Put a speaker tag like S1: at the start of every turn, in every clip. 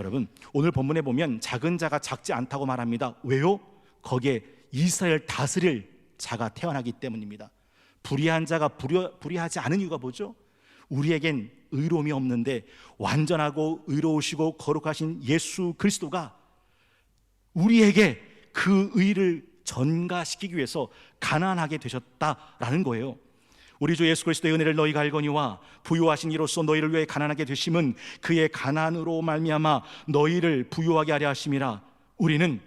S1: 여러분, 오늘 본문에 보면 작은 자가 작지 않다고 말합니다. 왜요? 거기에 이스라엘 다스릴 자가 태어나기 때문입니다. 불의한 자가 불의하지 않은 이유가 뭐죠? 우리에겐 의로움이 없는데 완전하고 의로우시고 거룩하신 예수 그리스도가 우리에게 그 의를 전가시키기 위해서 가난하게 되셨다라는 거예요. 우리 주 예수 그리스도의 은혜를 너희가 알거니와 부유하신 이로써 너희를 위해 가난하게 되심은 그의 가난으로 말미암아 너희를 부유하게 하려 하심이라. 우리는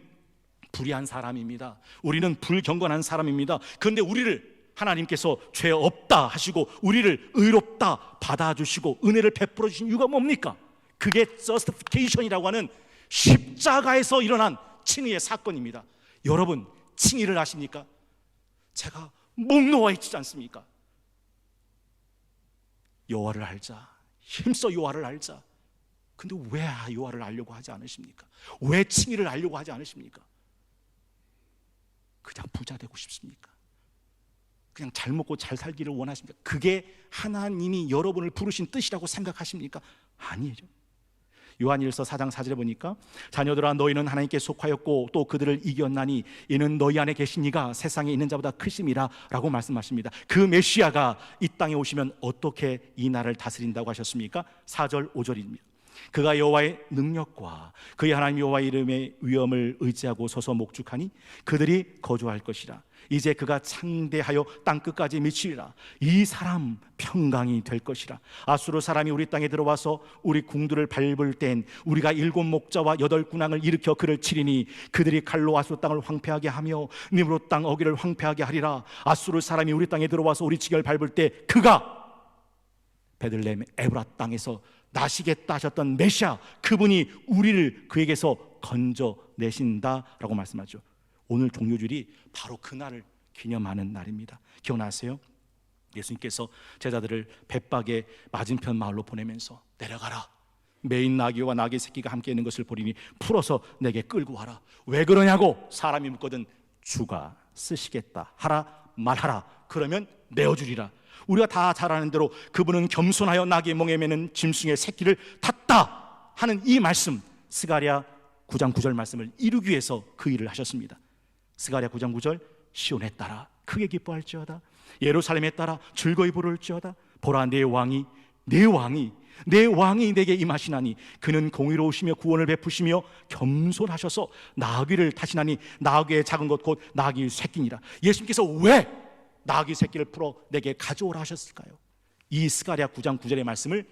S1: 불의한 사람입니다. 우리는 불경건한 사람입니다. 그런데 우리를 하나님께서 죄 없다 하시고 우리를 의롭다 받아주시고 은혜를 베풀어 주신 이유가 뭡니까? 그게 justification이라고 하는 십자가에서 일어난 칭의의 사건입니다. 여러분, 칭의를 아십니까? 제가 목 놓아 있지 않습니까? 여호와를 알자, 힘써 여호와를 알자. 근데 왜 여호와를 알려고 하지 않으십니까? 왜 칭의를 알려고 하지 않으십니까? 그냥 부자 되고 싶습니까? 그냥 잘 먹고 잘 살기를 원하십니까? 그게 하나님이 여러분을 부르신 뜻이라고 생각하십니까? 아니에요. 요한일서 4장 4절에 보니까 자녀들아 너희는 하나님께 속하였고 또 그들을 이겼나니 이는 너희 안에 계신 이가 세상에 있는 자보다 크심이라 라고 말씀하십니다. 그 메시아가 이 땅에 오시면 어떻게 이 나라를 다스린다고 하셨습니까? 4절 5절입니다. 그가 여호와의 능력과 그의 하나님 여호와의 이름의 위엄을 의지하고 서서 목축하니 그들이 거주할 것이라. 이제 그가 창대하여 땅끝까지 미치리라. 이 사람 평강이 될 것이라. 아수르 사람이 우리 땅에 들어와서 우리 궁들을 밟을 땐 우리가 7 목자와 8 군왕을 일으켜 그를 치리니 그들이 칼로 아수르 땅을 황폐하게 하며 니므롯 땅 어기를 황폐하게 하리라. 아수르 사람이 우리 땅에 들어와서 우리 지경을 밟을 때 그가 베들레헴 에브라 땅에서 나시겠다 하셨던 메시아, 그분이 우리를 그에게서 건져내신다라고 말씀하죠. 오늘 종료주일이 바로 그날을 기념하는 날입니다. 기억나세요? 예수님께서 제자들을 벳박의 맞은편 마을로 보내면서 내려가라. 매인 나귀와 나귀 새끼가 함께 있는 것을 보리니 풀어서 내게 끌고 와라. 왜 그러냐고 사람이 묻거든 주가 쓰시겠다 하라 말하라. 그러면 내어주리라. 우리가 다 잘 아는 대로 그분은 겸손하여 나귀의 멍에 매는 짐승의 새끼를 탔다 하는 이 말씀, 스가랴 9장 9절 말씀을 이루기 위해서 그 일을 하셨습니다. 스가랴 9장 9절 시온에 따라 크게 기뻐할지어다 예루살렘에 따라 즐거이 부를지어다 보라 내 왕이 내게 임하시나니 그는 공의로우시며 구원을 베푸시며 겸손하셔서 나귀를 타시나니 나귀의 작은 것 곧 나귀 새끼니라. 예수님께서 왜 나귀 새끼를 풀어 내게 가져오라 하셨을까요? 이 스가랴 9장 9절의 말씀을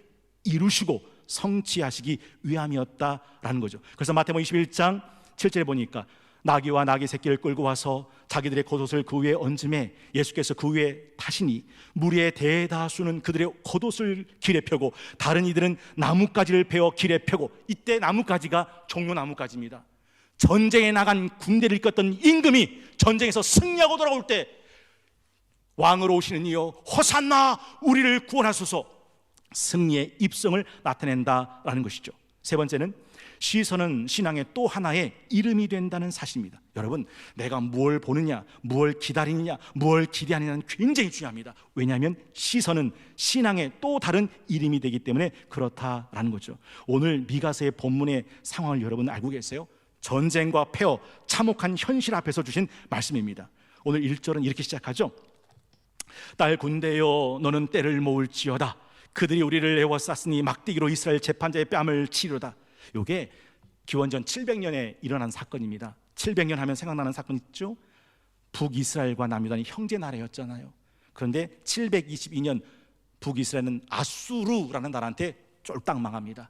S1: 이루시고 성취하시기 위함이었다라는 거죠. 그래서 마태복음 21장 7절에 보니까 나귀와 나귀 새끼를 끌고 와서 자기들의 겉옷을 그 위에 얹음에 예수께서 그 위에 타시니 무리의 대다수는 그들의 겉옷을 길에 펴고 다른 이들은 나뭇가지를 베어 길에 펴고, 이때 나뭇가지가 종려나뭇가지입니다. 전쟁에 나간 군대를 이끌었던 임금이 전쟁에서 승리하고 돌아올 때 왕으로 오시는 이여 호산나 우리를 구원하소서, 승리의 입성을 나타낸다라는 것이죠. 세 번째는 시선은 신앙의 또 하나의 이름이 된다는 사실입니다. 여러분, 내가 무엇을 보느냐, 무엇을 기다리느냐, 무엇을 기대하느냐는 굉장히 중요합니다. 왜냐하면 시선은 신앙의 또 다른 이름이 되기 때문에 그렇다라는 거죠. 오늘 미가서의 본문의 상황을 여러분 알고 계세요? 전쟁과 폐허, 참혹한 현실 앞에서 주신 말씀입니다. 오늘 1절은 이렇게 시작하죠. 딸 군대여 너는 때를 모을지어다. 그들이 우리를 에워쌌으니 막대기로 이스라엘 재판자의 뺨을 치료다. 이게 기원전 700년에 일어난 사건입니다. 700년 하면 생각나는 사건 있죠? 북이스라엘과 남유다는 형제 나라였잖아요. 그런데 722년 북이스라엘은 아수르라는 나라한테 쫄딱 망합니다.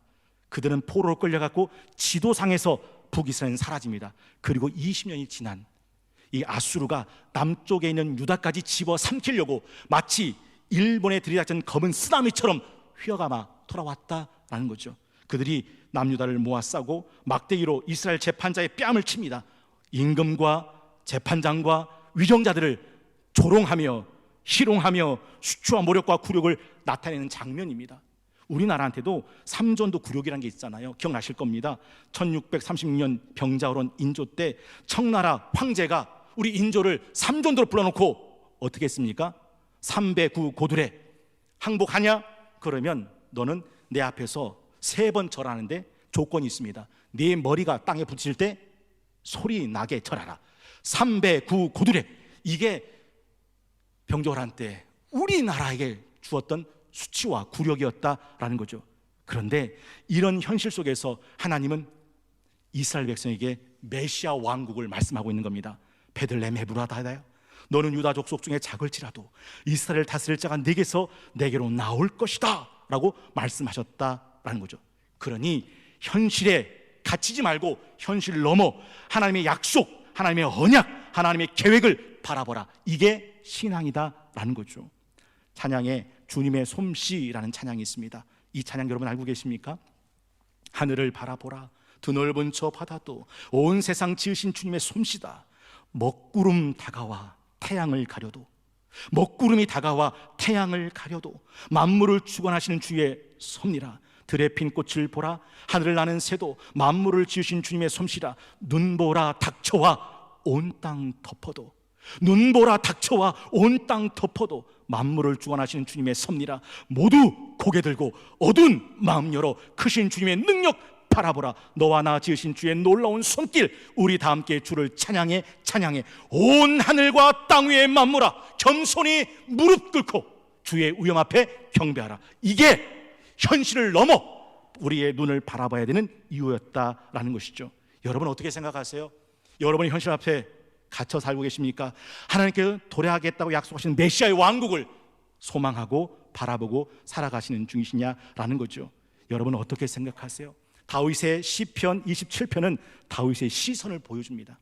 S1: 그들은 포로로 끌려갔고 지도상에서 북이스라엘은 사라집니다. 그리고 20년이 지난 이 아수르가 남쪽에 있는 유다까지 집어삼키려고 마치 일본에 들이닥친 검은 쓰나미처럼 휘어감아 돌아왔다라는 거죠. 그들이 남유다를 모아 싸고 막대기로 이스라엘 재판자의 뺨을 칩니다. 임금과 재판장과 위정자들을 조롱하며 희롱하며 수치와 모력과 굴욕을 나타내는 장면입니다. 우리나라한테도 삼전도 굴욕이라는 게 있잖아요. 기억나실 겁니다. 1636년 병자호론 인조 때 청나라 황제가 우리 인조를 삼전도로 불러놓고 어떻게 했습니까? 309 고두래 항복하냐? 그러면 너는 내 앞에서 3번 절하는데 조건이 있습니다. 네 머리가 땅에 부딪힐 때 소리 나게 절하라. 3배 9 고두레. 이게 병조란 때 우리나라에게 주었던 수치와 굴욕이었다라는 거죠. 그런데 이런 현실 속에서 하나님은 이스라엘 백성에게 메시아 왕국을 말씀하고 있는 겁니다. 베들레헴 에브라다야, 너는 유다 족속 중에 작을지라도 이스라엘 다스릴 자가 네게서 내게로 나올 것이다 라고 말씀하셨다라는 거죠. 그러니 현실에 갇히지 말고 현실을 넘어 하나님의 약속, 하나님의 언약, 하나님의 계획을 바라보라. 이게 신앙이다라는 거죠. 찬양에 주님의 솜씨라는 찬양이 있습니다. 이 찬양 여러분 알고 계십니까? 하늘을 바라보라, 드넓은 저 바다도 온 세상 지으신 주님의 솜씨다. 먹구름 다가와 태양을 가려도, 먹구름이 다가와 태양을 가려도 만물을 주관하시는 주의 섭니라. 들에 핀 꽃을 보라, 하늘을 나는 새도 만물을 지으신 주님의 솜씨라. 눈보라 닥쳐와 온 땅 덮어도, 눈보라 닥쳐와 온 땅 덮어도 만물을 주관하시는 주님의 섭니라. 모두 고개 들고 어두운 마음 열어 크신 주님의 능력 바라보라. 너와 나 지으신 주의 놀라운 손길, 우리 다 함께 주를 찬양해 찬양해. 온 하늘과 땅 위의 만물아, 겸손히 무릎 꿇고 주의 우영 앞에 경배하라. 이게 현실을 넘어 우리의 눈을 바라봐야 되는 이유였다라는 것이죠. 여러분 어떻게 생각하세요? 여러분이 현실 앞에 갇혀 살고 계십니까? 하나님께 도래하겠다고 약속하신 메시아의 왕국을 소망하고 바라보고 살아가시는 중이시냐라는 거죠. 여러분 어떻게 생각하세요? 다윗의 시편 27편은 다윗의 시선을 보여줍니다.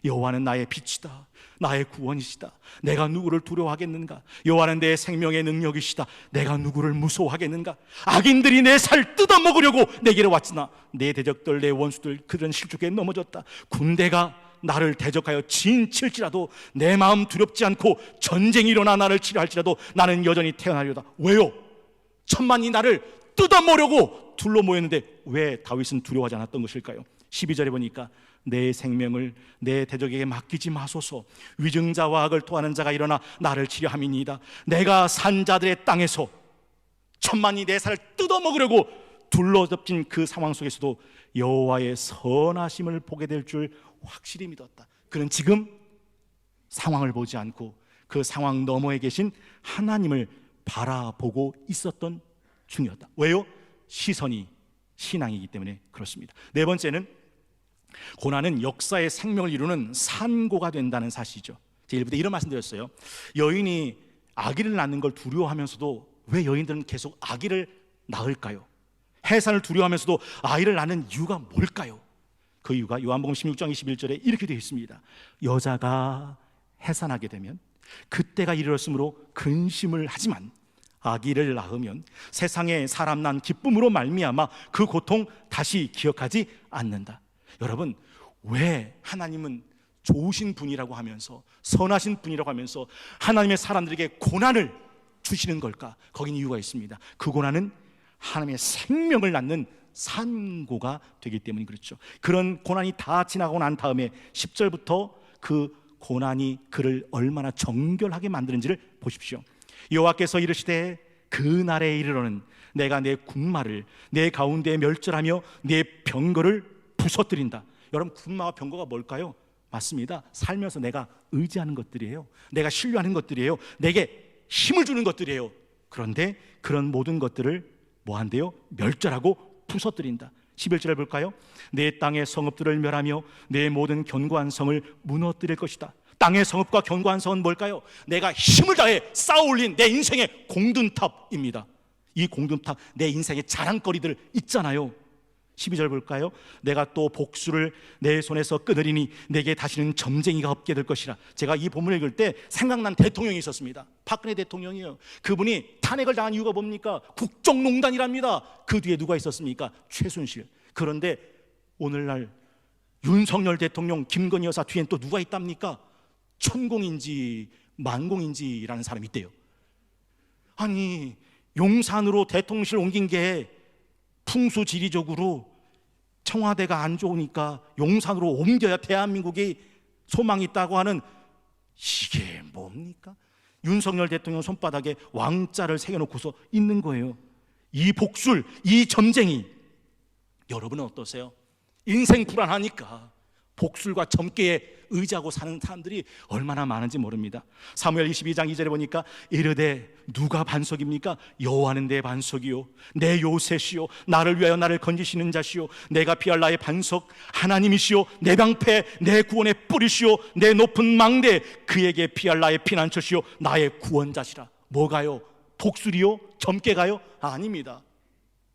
S1: 여호와는 나의 빛이다, 나의 구원이시다. 내가 누구를 두려워하겠는가? 여호와는 내 생명의 능력이시다. 내가 누구를 무서워하겠는가? 악인들이 내 살 뜯어먹으려고 내게로 왔으나 내 대적들, 내 원수들 그들은 실족에 넘어졌다. 군대가 나를 대적하여 진칠지라도 내 마음 두렵지 않고 전쟁이 일어나 나를 치려 할지라도 나는 여전히 태어나려다. 왜요? 천만이 나를 뜯어먹으려고 둘러 모였는데 왜 다윗은 두려워하지 않았던 것일까요? 12절에 보니까 내 생명을 내 대적에게 맡기지 마소서. 위증자와 악을 토하는 자가 일어나 나를 치려 함이니이다. 내가 산 자들의 땅에서 천만이 내 살을 뜯어먹으려고 둘러덮인 그 상황 속에서도 여호와의 선하심을 보게 될 줄 확실히 믿었다. 그는 지금 상황을 보지 않고 그 상황 너머에 계신 하나님을 바라보고 있었던 중이었다. 왜요? 시선이 신앙이기 때문에 그렇습니다. 네 번째는 고난은 역사의 생명을 이루는 산고가 된다는 사실이죠. 제가 1부 때 이런 말씀 드렸어요. 여인이 아기를 낳는 걸 두려워하면서도 왜 여인들은 계속 아기를 낳을까요? 해산을 두려워하면서도 아이를 낳는 이유가 뭘까요? 그 이유가 요한복음 16장 21절에 이렇게 되어 있습니다. 여자가 해산하게 되면 그때가 이르렀으므로 근심을 하지만 아기를 낳으면 세상에 사람 난 기쁨으로 말미암아 그 고통 다시 기억하지 않는다. 여러분, 왜 하나님은 좋으신 분이라고 하면서 선하신 분이라고 하면서 하나님의 사람들에게 고난을 주시는 걸까? 거긴 이유가 있습니다. 그 고난은 하나님의 생명을 낳는 산고가 되기 때문이 그렇죠. 그런 고난이 다 지나고 난 다음에 10절부터 그 고난이 그를 얼마나 정결하게 만드는지를 보십시오. 여호와께서 이르시되 그 날에 이르러는 내가 내 군마를 내 가운데 멸절하며 내 병거를 부서뜨린다. 여러분, 군마와 병거가 뭘까요? 맞습니다. 살면서 내가 의지하는 것들이에요. 내가 신뢰하는 것들이에요. 내게 힘을 주는 것들이에요. 그런데 그런 모든 것들을 뭐 한대요? 멸절하고 부서뜨린다. 11절을 볼까요? 내 땅의 성읍들을 멸하며 내 모든 견고한 성을 무너뜨릴 것이다. 땅의 성읍과 견고한 성은 뭘까요? 내가 힘을 다해 쌓아올린 내 인생의 공든탑입니다. 이 공든탑, 내 인생의 자랑거리들 있잖아요. 12절 볼까요? 내가 또 복수를 내 손에서 끊으리니 내게 다시는 점쟁이가 없게 될 것이라. 제가 이 본문을 읽을 때 생각난 대통령이 있었습니다. 박근혜 대통령이에요. 그분이 탄핵을 당한 이유가 뭡니까? 국정농단이랍니다. 그 뒤에 누가 있었습니까? 최순실. 그런데 오늘날 윤석열 대통령, 김건희 여사 뒤엔 또 누가 있답니까? 천공인지 만공인지라는 사람이 있대요. 아니, 용산으로 대통령실 옮긴 게 풍수지리적으로 청와대가 안 좋으니까 용산으로 옮겨야 대한민국이 소망이 있다고 하는, 이게 뭡니까? 윤석열 대통령 손바닥에 왕자를 새겨놓고서 있는 거예요. 이 복술, 이 점쟁이, 여러분은 어떠세요? 인생 불안하니까 복술과 점괘에 의지하고 사는 사람들이 얼마나 많은지 모릅니다. 사무엘 22장 2절에 보니까 이르되 누가 반석입니까? 여호와는 내 반석이요 내 요새시요 나를 위하여 나를 건지시는 자시요 내가 피할 나의 반석 하나님이시요 내 방패 내 구원의 뿌리시요 내 높은 망대 그에게 피할 나의 피난처시요 나의 구원자시라. 뭐가요? 복술이요? 점괘가요? 아닙니다.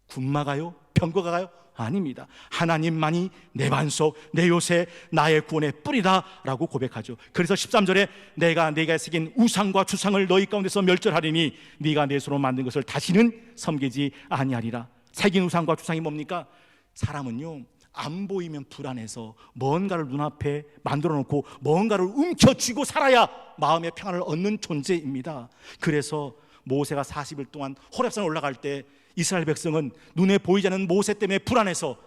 S1: 군마가요? 병거가요? 아닙니다. 하나님만이 내 반석, 내 요새, 나의 구원의 뿌리다 라고 고백하죠. 그래서 13절에 내가 네가 새긴 우상과 주상을 너희 가운데서 멸절하리니 네가 내 손으로 만든 것을 다시는 섬기지 아니하리라. 새긴 우상과 주상이 뭡니까? 사람은요 안 보이면 불안해서 뭔가를 눈앞에 만들어 놓고 뭔가를 움켜쥐고 살아야 마음의 평안을 얻는 존재입니다. 그래서 모세가 40일 동안 호렙산에 올라갈 때 이스라엘 백성은 눈에 보이지 않는 모세 때문에 불안해서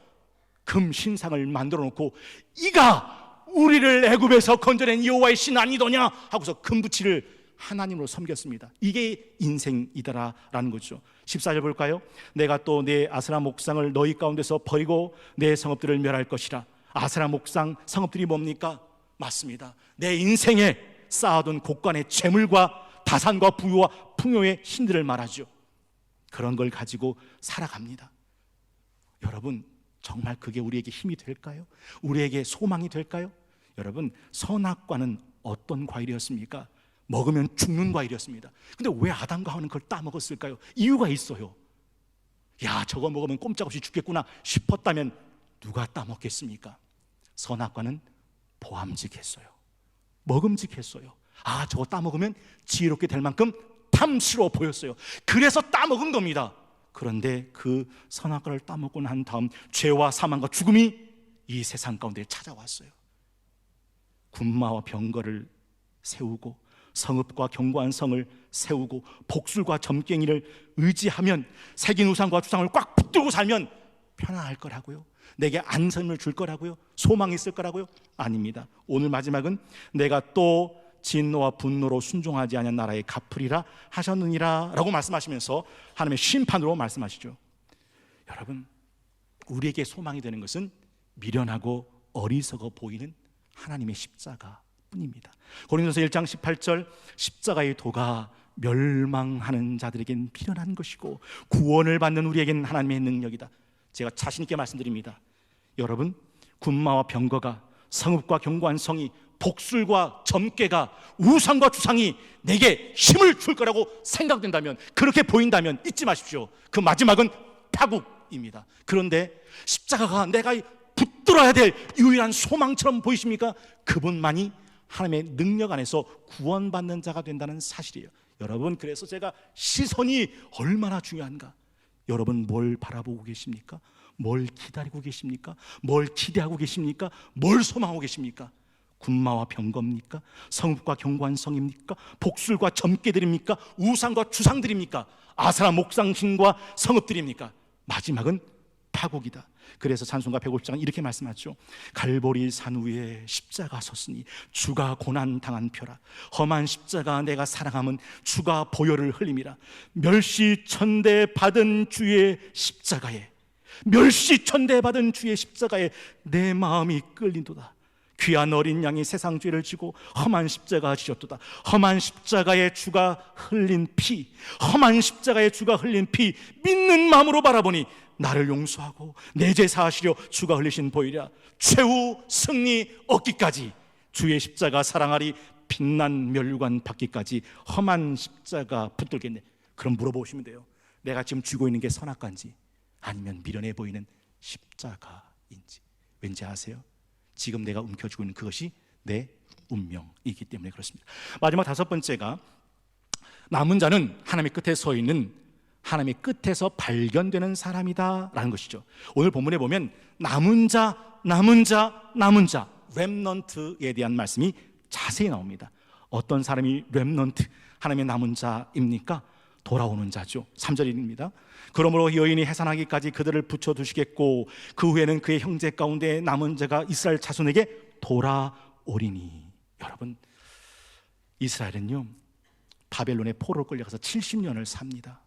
S1: 금 신상을 만들어 놓고 이가 우리를 애굽에서 건져낸 여호와의 신 아니더냐 하고서 금붙이를 하나님으로 섬겼습니다. 이게 인생이다라는 거죠. 14절 볼까요? 내가 또 내 아스라 목상을 너희 가운데서 버리고 내 성읍들을 멸할 것이라. 아스라 목상 성읍들이 뭡니까? 맞습니다. 내 인생에 쌓아둔 곳간의 재물과 다산과 부유와 풍요의 신들을 말하죠. 그런 걸 가지고 살아갑니다. 여러분 정말 그게 우리에게 힘이 될까요? 우리에게 소망이 될까요? 여러분 선악과는 어떤 과일이었습니까? 먹으면 죽는 과일이었습니다. 근데 왜 아담과 하와는 그걸 따먹었을까요? 이유가 있어요. 야 저거 먹으면 꼼짝없이 죽겠구나 싶었다면 누가 따먹겠습니까? 선악과는 보암직했어요. 먹음직했어요. 아 저거 따먹으면 지혜롭게 될 만큼 탐스러워 보였어요. 그래서 따먹은 겁니다. 그런데 그 선악과를 따먹고 난 다음 죄와 사망과 죽음이 이 세상 가운데 찾아왔어요. 군마와 병거를 세우고 성읍과 견고한 성을 세우고 복술과 점괘를 의지하면 새긴 우상과 주상을 꽉 붙들고 살면 편안할 거라고요? 내게 안전을 줄 거라고요? 소망이 있을 거라고요? 아닙니다. 오늘 마지막은 내가 또 진노와 분노로 순종하지 않은 나라에 갚으리라 하셨느니라 라고 말씀하시면서 하나님의 심판으로 말씀하시죠. 여러분 우리에게 소망이 되는 것은 미련하고 어리석어 보이는 하나님의 십자가 뿐입니다. 고린도서 1장 18절 십자가의 도가 멸망하는 자들에겐 미련한 것이고 구원을 받는 우리에겐 하나님의 능력이다. 제가 자신 있게 말씀드립니다. 여러분 군마와 병거가 성읍과 견고한 성이 복술과 점괘가 우상과 주상이 내게 힘을 줄 거라고 생각된다면 그렇게 보인다면 잊지 마십시오. 그 마지막은 파국입니다. 그런데 십자가가 내가 붙들어야 될 유일한 소망처럼 보이십니까? 그분만이 하나님의 능력 안에서 구원받는 자가 된다는 사실이에요. 여러분 그래서 제가 시선이 얼마나 중요한가. 여러분 뭘 바라보고 계십니까? 뭘 기다리고 계십니까? 뭘 기대하고 계십니까? 뭘 소망하고 계십니까? 군마와 병거입니까? 성읍과 견고한 성입니까? 복술과 점괘들입니까? 우상과 주상들입니까? 아사라 목상신과 성읍들입니까? 마지막은 파국이다. 그래서 찬송가 150장 이렇게 말씀하죠. 갈보리 산 위에 십자가 섰으니 주가 고난 당한 표라. 험한 십자가 내가 사랑함은 주가 보혈을 흘림이라. 멸시천대 받은 주의 십자가에 멸시천대 받은 주의 십자가에 내 마음이 끌린도다. 귀한 어린 양이 세상 죄를 지고 험한 십자가 지셨도다. 험한 십자가에 주가 흘린 피, 험한 십자가에 주가 흘린 피 믿는 마음으로 바라보니 나를 용서하고 내 죄 사하시려 주가 흘리신 보이랴. 최후 승리 얻기까지 주의 십자가 사랑하리. 빛난 멸류관 받기까지 험한 십자가 붙들겠네. 그럼 물어보시면 돼요. 내가 지금 쥐고 있는 게 선악과인지 아니면 미련해 보이는 십자가인지. 왠지 아세요? 지금 내가 움켜쥐고 있는 그것이 내 운명이기 때문에 그렇습니다. 마지막 다섯 번째가 남은 자는 하나님의 끝에 서 있는 하나님의 끝에서 발견되는 사람이다 라는 것이죠. 오늘 본문에 보면 남은 자, 렘넌트에 대한 말씀이 자세히 나옵니다. 어떤 사람이 렘넌트, 하나님의 남은 자입니까? 돌아오는 자죠. 3절입니다. 그러므로 여인이 해산하기까지 그들을 붙여두시겠고 그 후에는 그의 형제 가운데 남은 자가 이스라엘 자손에게 돌아오리니. 여러분 이스라엘은요 바벨론의 포로로 끌려가서 70년을 삽니다.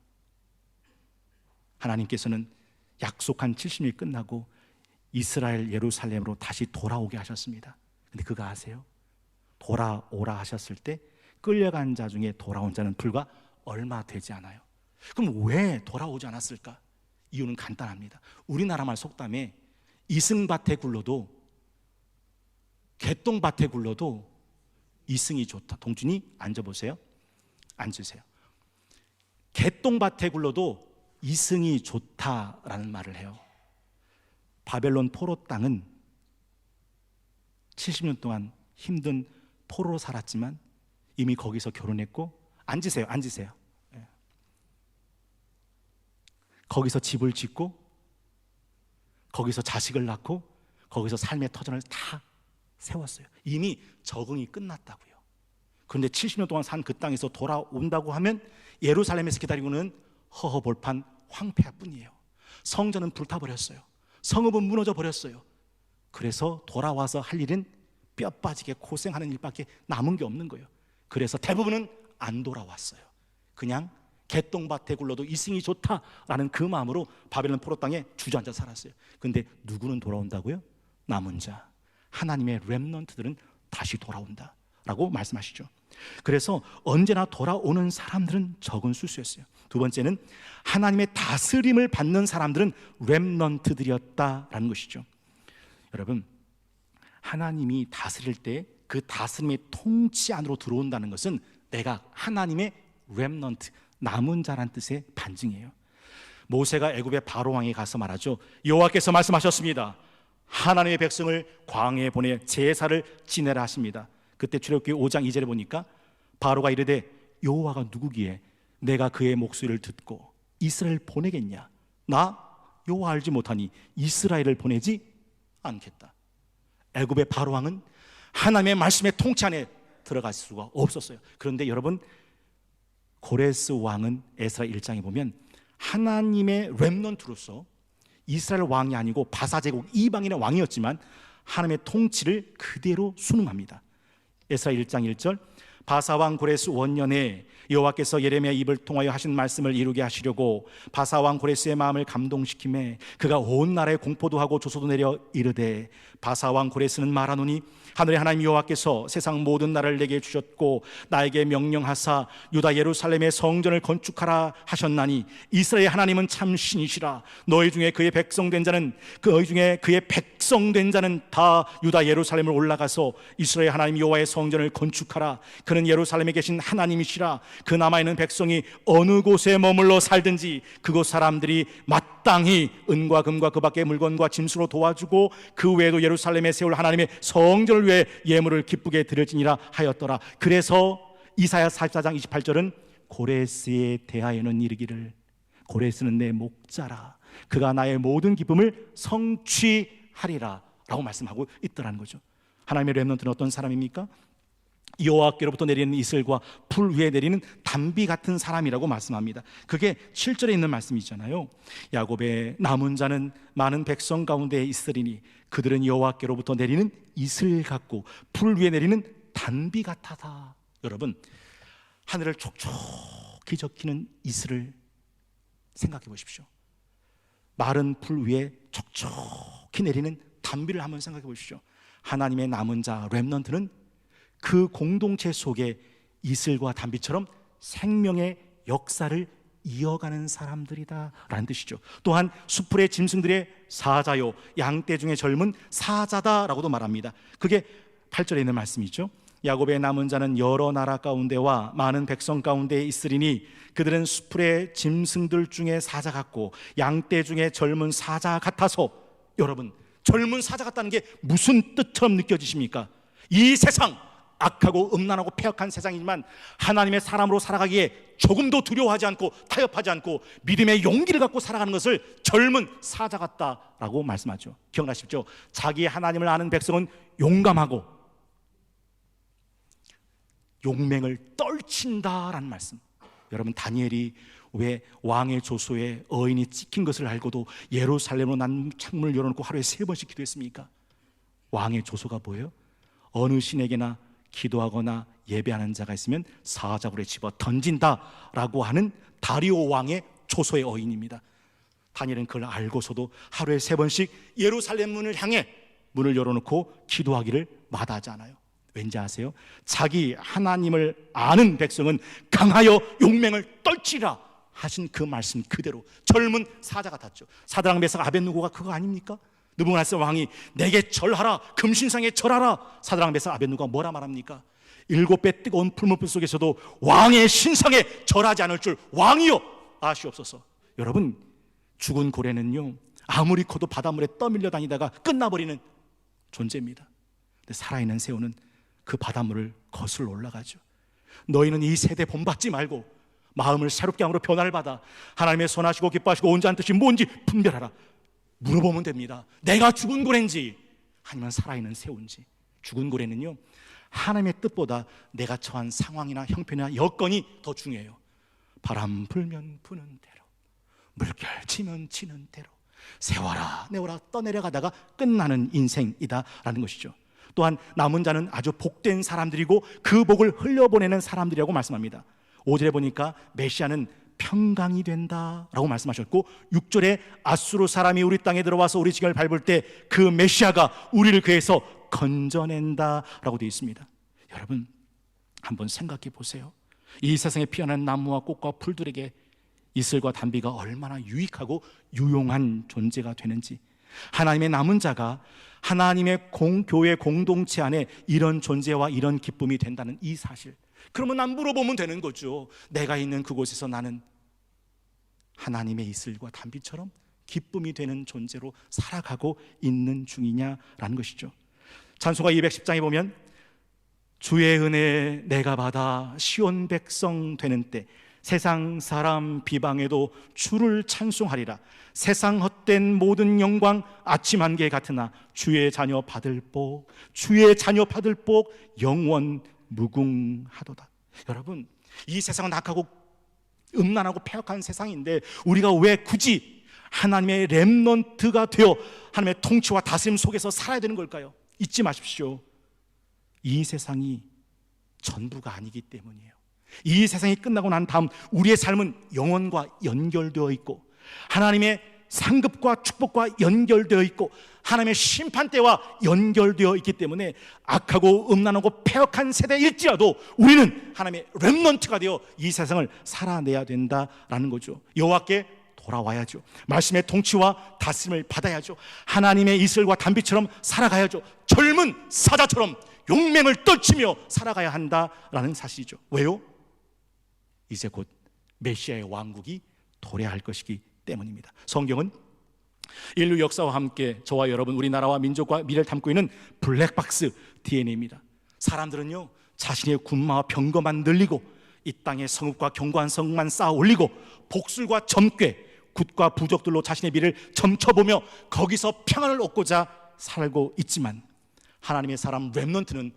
S1: 하나님께서는 약속한 70년이 끝나고 이스라엘 예루살렘으로 다시 돌아오게 하셨습니다. 근데 그거 아세요? 돌아오라 하셨을 때 끌려간 자 중에 돌아온 자는 불과 얼마 되지 않아요. 그럼 왜 돌아오지 않았을까? 이유는 간단합니다. 우리나라 말 속담에 이승밭에 굴러도 개똥밭에 굴러도 이승이 좋다. 동준이 앉아보세요. 앉으세요. 개똥밭에 굴러도 이승이 좋다라는 말을 해요. 바벨론 포로 땅은 70년 동안 힘든 포로로 살았지만 이미 거기서 결혼했고, 앉으세요. 앉으세요. 거기서 집을 짓고 거기서 자식을 낳고 거기서 삶의 터전을 다 세웠어요. 이미 적응이 끝났다고요. 그런데 70년 동안 산 그 땅에서 돌아온다고 하면 예루살렘에서 기다리고는 허허벌판 황폐뿐이에요. 성전은 불타버렸어요. 성읍은 무너져 버렸어요. 그래서 돌아와서 할 일은 뼈 빠지게 고생하는 일밖에 남은 게 없는 거예요. 그래서 대부분은 안 돌아왔어요. 그냥 개똥밭에 굴러도 이승이 좋다라는 그 마음으로 바벨론 포로 땅에 주저앉아 살았어요. 그런데 누구는 돌아온다고요? 남은 자, 하나님의 렘넌트들은 다시 돌아온다라고 말씀하시죠. 그래서 언제나 돌아오는 사람들은 적은 수수였어요. 두 번째는 하나님의 다스림을 받는 사람들은 렘넌트들이었다라는 것이죠. 여러분, 하나님이 다스릴 때 그 다스림의 통치 안으로 들어온다는 것은 내가 하나님의 렘넌트, 남은 자란 뜻의 반증이에요. 모세가 애굽의 바로 왕에 가서 말하죠. 여호와께서 말씀하셨습니다. 하나님의 백성을 광야에 보내 제사를 지내라 하십니다. 그때 출애굽기 5장 2절에 보니까 바로가 이르되 여호와가 누구기에 내가 그의 목소리를 듣고 이스라엘을 보내겠냐? 나 여호와 알지 못하니 이스라엘을 보내지 않겠다. 애굽의 바로 왕은 하나님의 말씀의 통치 안에 들어갈 수가 없었어요. 그런데 여러분, 고레스 왕은 에스라 1장에 보면 하나님의 렘넌트로서 이스라엘 왕이 아니고 바사 제국 이방인의 왕이었지만 하나님의 통치를 그대로 순응합니다. 에스라 1장 1절, 바사 왕 고레스 원년에 여호와께서 예레미야 입을 통하여 하신 말씀을 이루게 하시려고 바사 왕 고레스의 마음을 감동시키매 그가 온 나라에 공포도 하고 조소도 내려 이르되 바사 왕 고레스는 말하노니 하늘의 하나님 여호와께서 세상 모든 나라를 내게 주셨고 나에게 명령하사 유다 예루살렘의 성전을 건축하라 하셨나니 이스라엘 하나님은 참 신이시라. 너희 중에 그의 백성된 자는 다 유다 예루살렘을 올라가서 이스라엘 하나님 여호와의 성전을 건축하라. 그는 예루살렘에 계신 하나님이시라. 그 남아있는 백성이 어느 곳에 머물러 살든지 그곳 사람들이 마땅히 은과 금과 그 밖의 물건과 짐수로 도와주고 그 외에도 예루살렘에 세울 하나님의 성전을 위해 예물을 기쁘게 드릴지니라 하였더라. 그래서 이사야 44장 28절은 고레스에 대하여는 이르기를 고레스는 내 목자라. 그가 나의 모든 기쁨을 성취하리라 라고 말씀하고 있더라는 거죠. 하나님의 렘넌트는 어떤 사람입니까? 여호와께로부터 내리는 이슬과 풀 위에 내리는 단비 같은 사람이라고 말씀합니다. 그게 7절에 있는 말씀이잖아요. 야곱의 남은 자는 많은 백성 가운데 있으리니 그들은 여호와께로부터 내리는 이슬 같고 풀 위에 내리는 단비 같아다. 여러분, 하늘을 촉촉히 적히는 이슬을 생각해 보십시오. 마른 풀 위에 촉촉히 내리는 단비를 한번 생각해 보십시오. 하나님의 남은 자 렘넌트는 그 공동체 속에 이슬과 단비처럼 생명의 역사를 이어가는 사람들이다 라는 뜻이죠. 또한 수풀의 짐승들의 사자요 양떼 중에 젊은 사자다라고도 말합니다. 그게 8절에 있는 말씀이죠. 야곱의 남은 자는 여러 나라 가운데와 많은 백성 가운데 있으리니 그들은 수풀의 짐승들 중에 사자 같고 양떼 중에 젊은 사자 같아서. 여러분, 젊은 사자 같다는 게 무슨 뜻처럼 느껴지십니까? 이 세상 악하고 음란하고 폐역한 세상이지만 하나님의 사람으로 살아가기에 조금도 두려워하지 않고 타협하지 않고 믿음의 용기를 갖고 살아가는 것을 젊은 사자 같다라고 말씀하죠. 기억나십시오? 자기 하나님을 아는 백성은 용감하고 용맹을 떨친다라는 말씀. 여러분, 다니엘이 왜 왕의 조소에 어인이 찍힌 것을 알고도 예루살렘으로 난 창문을 열어놓고 하루에 3번씩 기도했습니까? 왕의 조소가 뭐예요? 어느 신에게나 기도하거나 예배하는 자가 있으면 사자굴에 집어 던진다라고 하는 다리오 왕의 조소의 어인입니다. 다니엘은 그걸 알고서도 하루에 3번씩 예루살렘 문을 향해 문을 열어놓고 기도하기를 마다하지 않아요. 왠지 아세요? 자기 하나님을 아는 백성은 강하여 용맹을 떨치라 하신 그 말씀 그대로 젊은 사자 같았죠. 사드락 메삭 아벳느고가 그거 아닙니까? 느부갓네살 왕이 내게 절하라, 금신상에 절하라. 사드락 메삭 아벳느고가 뭐라 말합니까? 7배 뜨거운 풀무불 속에서도 왕의 신상에 절하지 않을 줄 왕이여 아시옵소서. 여러분, 죽은 고래는요 아무리 커도 바닷물에 떠밀려 다니다가 끝나버리는 존재입니다. 근데 살아있는 새우는 그 바닷물을 거슬러 올라가죠. 너희는 이 세대 본받지 말고 마음을 새롭게 함으로 변화를 받아 하나님의 선하시고 기뻐하시고 온전한 뜻이 뭔지 분별하라. 물어보면 됩니다. 내가 죽은 고래인지 아니면 살아있는 새우인지. 죽은 고래는요 하나님의 뜻보다 내가 처한 상황이나 형편이나 여건이 더 중요해요. 바람 불면 부는 대로, 물결 치면 치는 대로, 세워라 내워라 떠내려가다가 끝나는 인생이다라는 것이죠. 또한 남은 자는 아주 복된 사람들이고 그 복을 흘려보내는 사람들이라고 말씀합니다. 5절에 보니까 메시아는 평강이 된다라고 말씀하셨고 6절에 아수르 사람이 우리 땅에 들어와서 우리 지경을 밟을 때 그 메시아가 우리를 그에서 건져낸다라고 되어 있습니다. 여러분 한번 생각해 보세요. 이 세상에 피어난 나무와 꽃과 풀들에게 이슬과 단비가 얼마나 유익하고 유용한 존재가 되는지, 하나님의 남은 자가 하나님의 교회 공동체 안에 이런 존재와 이런 기쁨이 된다는 이 사실, 그러면 난 물어보면 되는 거죠. 내가 있는 그곳에서 나는 하나님의 이슬과 단비처럼 기쁨이 되는 존재로 살아가고 있는 중이냐라는 것이죠. 찬송가 210장에 보면 주의 은혜 내가 받아 시온 백성 되는 때 세상 사람 비방에도 주를 찬송하리라. 세상 헛된 모든 영광 아침 안개 같으나 주의 자녀 받을 복, 주의 자녀 받을 복 영원 무궁하도다. 여러분, 이 세상은 악하고 음란하고 폐역한 세상인데 우리가 왜 굳이 하나님의 렘넌트가 되어 하나님의 통치와 다스림 속에서 살아야 되는 걸까요? 잊지 마십시오. 이 세상이 전부가 아니기 때문이에요. 이 세상이 끝나고 난 다음 우리의 삶은 영원과 연결되어 있고 하나님의 상급과 축복과 연결되어 있고 하나님의 심판대와 연결되어 있기 때문에 악하고 음란하고 폐역한 세대일지라도 우리는 하나님의 렘넌트가 되어 이 세상을 살아내야 된다라는 거죠. 여호와께 돌아와야죠. 말씀의 통치와 다스림을 받아야죠. 하나님의 이슬과 단비처럼 살아가야죠. 젊은 사자처럼 용맹을 떨치며 살아가야 한다라는 사실이죠. 왜요? 이제 곧 메시아의 왕국이 도래할 것이기 때문입니다. 성경은 인류 역사와 함께 저와 여러분, 우리나라와 민족과 미래를 담고 있는 블랙박스 DNA입니다. 사람들은요 자신의 군마와 병거만 늘리고 이 땅에 성읍과 견고한 성만 쌓아 올리고 복술과 점괘, 굿과 부적들로 자신의 미래를 점쳐보며 거기서 평안을 얻고자 살고 있지만 하나님의 사람 렘넌트는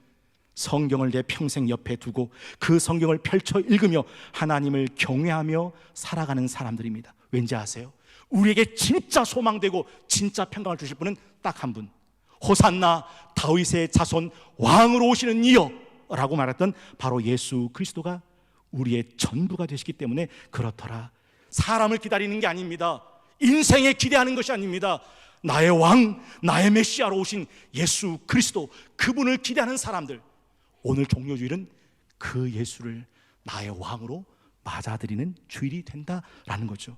S1: 성경을 내 평생 옆에 두고 그 성경을 펼쳐 읽으며 하나님을 경외하며 살아가는 사람들입니다. 왠지 아세요? 우리에게 진짜 소망되고 진짜 평강을 주실 분은 딱 한 분, 호산나 다윗의 자손 왕으로 오시는 이여 라고 말했던 바로 예수 그리스도가 우리의 전부가 되시기 때문에 그렇더라. 사람을 기다리는 게 아닙니다. 인생에 기대하는 것이 아닙니다. 나의 왕, 나의 메시아로 오신 예수 그리스도, 그분을 기대하는 사람들, 오늘 종료주일은 그 예수를 나의 왕으로 맞아들이는 주일이 된다라는 거죠.